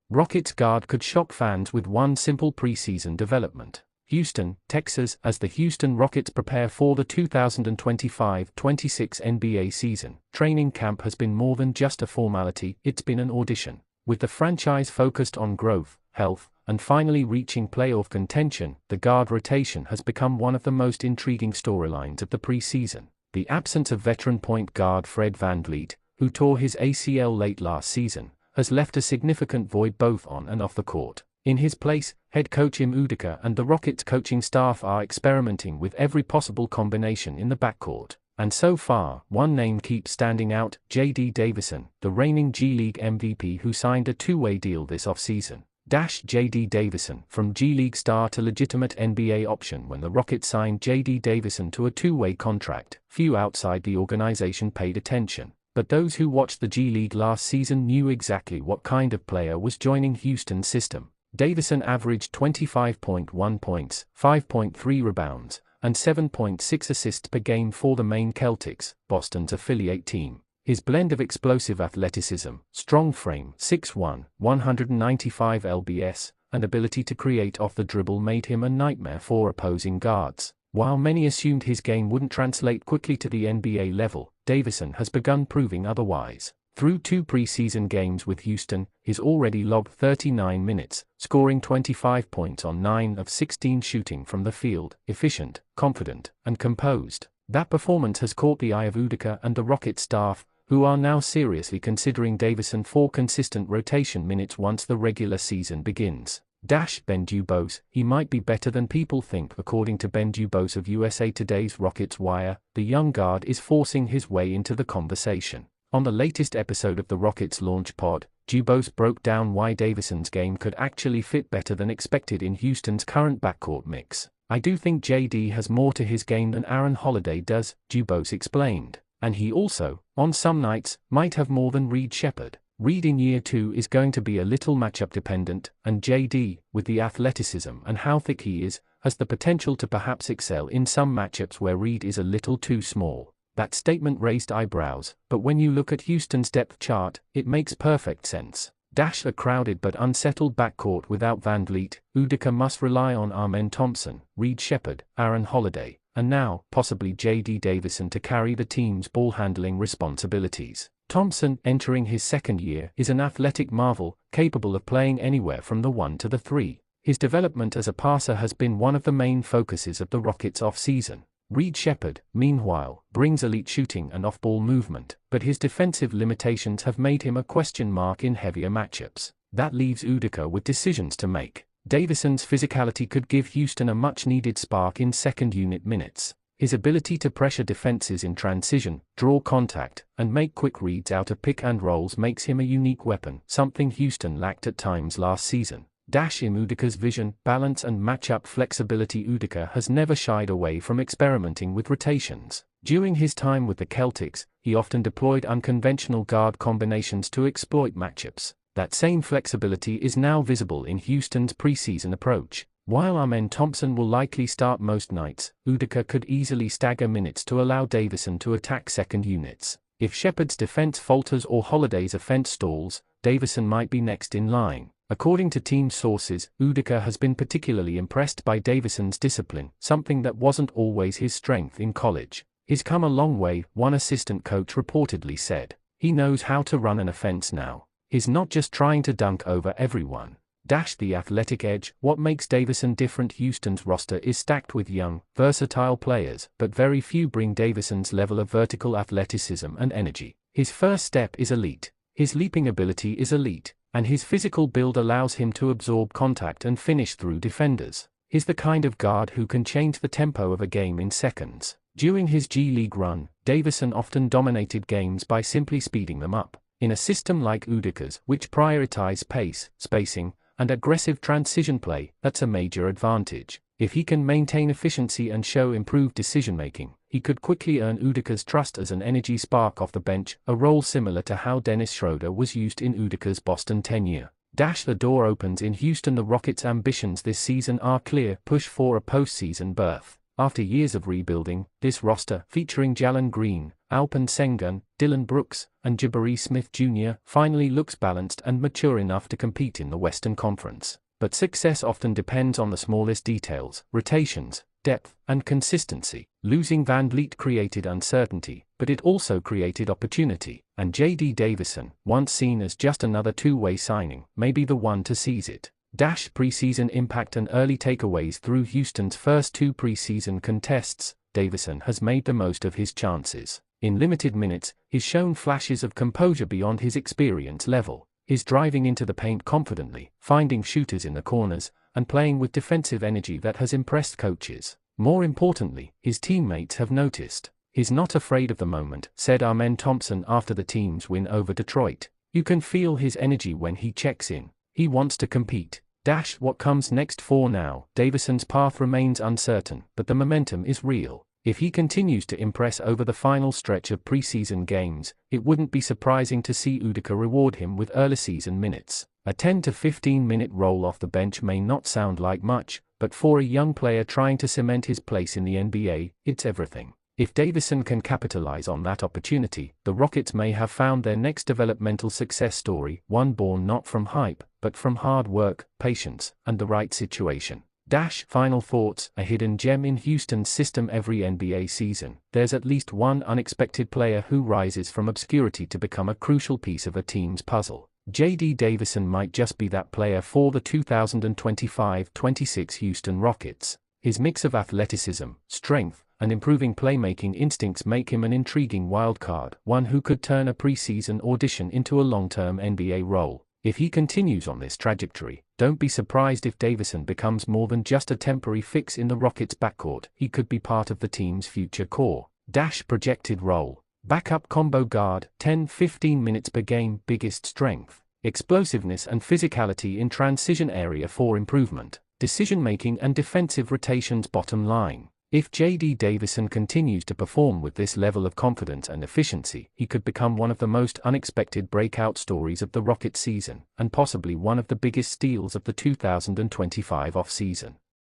Rockets guard could shock fans with one simple preseason development. Houston, Texas. As the Houston Rockets prepare for the 2025-26 NBA season, training camp has been more than just a formality, it's been an audition. With the franchise focused on growth, health, and finally reaching playoff contention, the guard rotation has become one of the most intriguing storylines of the preseason. The absence of veteran point guard Fred VanVleet, who tore his ACL late last season, has left a significant void both on and off the court. In his place, head coach Ime Udoka and the Rockets coaching staff are experimenting with every possible combination in the backcourt. And so far, one name keeps standing out: J.D. Davison, the reigning G League MVP who signed a two-way deal this offseason. J.D. Davison, from G League star to legitimate NBA option. When the Rockets signed J.D. Davison to a two-way contract, few outside the organization paid attention. But those who watched the G League last season knew exactly what kind of player was joining Houston's system. Davison averaged 25.1 points, 5.3 rebounds, and 7.6 assists per game for the Maine Celtics, Boston's affiliate team. His blend of explosive athleticism, strong frame, 6'1", 195 lbs, and ability to create off the dribble made him a nightmare for opposing guards. While many assumed his game wouldn't translate quickly to the NBA level, Davison has begun proving otherwise. Through 2 preseason games with Houston, he's already logged 39 minutes, scoring 25 points on 9 of 16 shooting from the field, efficient, confident, and composed. That performance has caught the eye of Udoka and the Rockets staff, who are now seriously considering Davison for consistent rotation minutes once the regular season begins. Ben Dubose, he might be better than people think. According to Ben Dubose of USA Today's Rockets Wire, the young guard is forcing his way into the conversation. On the latest episode of the Rockets Launch Pod, Dubose broke down why Davison's game could actually fit better than expected in Houston's current backcourt mix. "I do think JD has more to his game than Aaron Holiday does," Dubose explained. "And he also, on some nights, might have more than Reed Shepherd. Reed in year 2 is going to be a little matchup dependent, and JD, with the athleticism and how thick he is, has the potential to perhaps excel in some matchups where Reed is a little too small." That statement raised eyebrows, but when you look at Houston's depth chart, it makes perfect sense. A crowded but unsettled backcourt without VanVleet, Udoka must rely on Amen Thompson, Reed Shepherd, Aaron Holiday, and now, possibly J.D. Davison to carry the team's ball-handling responsibilities. Thompson, entering his second year, is an athletic marvel, capable of playing anywhere from the 1 to the 3. His development as a passer has been one of the main focuses of the Rockets off-season. Reed Shepherd, meanwhile, brings elite shooting and off-ball movement, but his defensive limitations have made him a question mark in heavier matchups. That leaves Udoka with decisions to make. Davison's physicality could give Houston a much-needed spark in second-unit minutes. His ability to pressure defenses in transition, draw contact, and make quick reads out of pick-and-rolls makes him a unique weapon, something Houston lacked at times last season. Ime Udoka's vision, balance and matchup flexibility. Udoka has never shied away from experimenting with rotations. During his time with the Celtics, he often deployed unconventional guard combinations to exploit matchups. That same flexibility is now visible in Houston's preseason approach. While Amen Thompson will likely start most nights, Udoka could easily stagger minutes to allow Davison to attack second units. If Shepherd's defense falters or Holiday's offense stalls, Davison might be next in line. According to team sources, Udoka has been particularly impressed by Davison's discipline, something that wasn't always his strength in college. "He's come a long way," one assistant coach reportedly said. "He knows how to run an offense now. He's not just trying to dunk over everyone." The athletic edge. What makes Davison different? Houston's roster is stacked with young, versatile players, but very few bring Davison's level of vertical athleticism and energy. His first step is elite. His leaping ability is elite, and his physical build allows him to absorb contact and finish through defenders. He's the kind of guard who can change the tempo of a game in seconds. During his G League run, Davison often dominated games by simply speeding them up. In a system like Udoka's, which prioritizes pace, spacing, and aggressive transition play, that's a major advantage. If he can maintain efficiency and show improved decision-making, he could quickly earn Udoka's trust as an energy spark off the bench, a role similar to how Dennis Schroeder was used in Udoka's Boston tenure. The door opens in Houston. The Rockets' ambitions this season are clear: push for a postseason berth. After years of rebuilding, this roster, featuring Jalen Green, Alperen Sengun, Dillon Brooks, and Jabari Smith Jr., finally looks balanced and mature enough to compete in the Western Conference. But success often depends on the smallest details: rotations, depth, and consistency. Losing Van Vliet created uncertainty, but it also created opportunity, and J.D. Davison, once seen as just another two-way signing, may be the one to seize it. Preseason impact and early takeaways. Through Houston's first two preseason contests, Davison has made the most of his chances. In limited minutes, he's shown flashes of composure beyond his experience level. He's driving into the paint confidently, finding shooters in the corners, and playing with defensive energy that has impressed coaches. More importantly, his teammates have noticed. He's not afraid of the moment, said Amen Thompson after the team's win over Detroit. You can feel his energy when he checks in. He wants to compete. What comes next for now? Davison's path remains uncertain, but the momentum is real. If he continues to impress over the final stretch of preseason games, it wouldn't be surprising to see Udoka reward him with early season minutes. A 10 to 15-minute role off the bench may not sound like much, but for a young player trying to cement his place in the NBA, it's everything. If Davison can capitalize on that opportunity, the Rockets may have found their next developmental success story, one born not from hype, but from hard work, patience, and the right situation. Final thoughts. A hidden gem in Houston's system. Every NBA season, there's at least one unexpected player who rises from obscurity to become a crucial piece of a team's puzzle. J.D. Davison might just be that player for the 2025-26 Houston Rockets. His mix of athleticism, strength, and improving playmaking instincts make him an intriguing wildcard, one who could turn a preseason audition into a long-term NBA role. If he continues on this trajectory, don't be surprised if Davison becomes more than just a temporary fix in the Rockets' backcourt. He could be part of the team's future core. Projected role. Backup combo guard, 10-15 minutes per game. Biggest strength, explosiveness and physicality in transition area for improvement. Decision-making and defensive rotations. Bottom line. If J.D. Davison continues to perform with this level of confidence and efficiency, he could become one of the most unexpected breakout stories of the Rockets season, and possibly one of the biggest steals of the 2025 off-season.